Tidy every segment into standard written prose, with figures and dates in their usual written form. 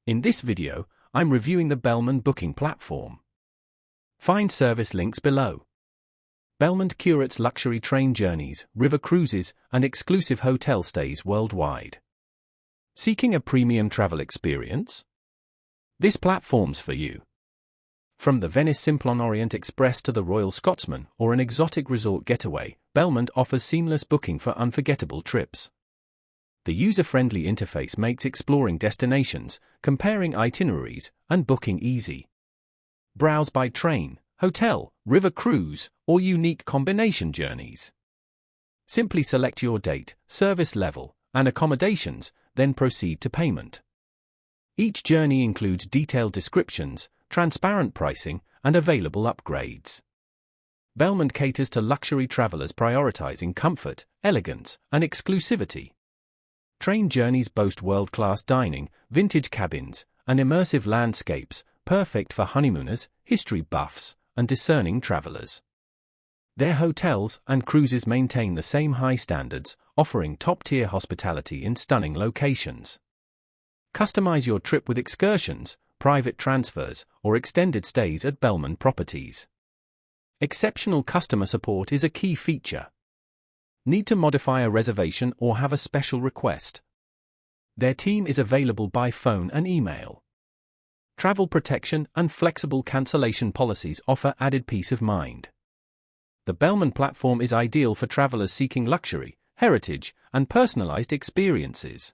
In this video, I'm reviewing the Belmond booking platform. Find service links below. Belmond curates luxury train journeys, river cruises, and exclusive hotel stays worldwide. Seeking a premium travel experience? This platform's for you. From the Venice Simplon Orient Express to the Royal Scotsman or an exotic resort getaway, Belmond offers seamless booking for unforgettable trips. The user-friendly interface makes exploring destinations, comparing itineraries, and booking easy. Browse by train, hotel, river cruise, or unique combination journeys. Simply select your date, service level, and accommodations, then proceed to payment. Each journey includes detailed descriptions, transparent pricing, and available upgrades. Belmond caters to luxury travelers prioritizing comfort, elegance, and exclusivity. Train journeys boast world-class dining, vintage cabins, and immersive landscapes, perfect for honeymooners, history buffs, and discerning travelers. Their hotels and cruises maintain the same high standards, offering top-tier hospitality in stunning locations. Customize your trip with excursions, private transfers, or extended stays at Belmond properties. Exceptional customer support is a key feature. Need to modify a reservation or have a special request? Their team is available by phone and email. Travel protection and flexible cancellation policies offer added peace of mind. The Belmond platform is ideal for travelers seeking luxury, heritage, and personalized experiences.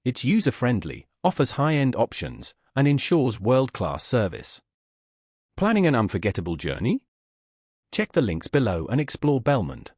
It's user-friendly, offers high-end options, and ensures world-class service. Planning an unforgettable journey? Check the links below and explore Belmond.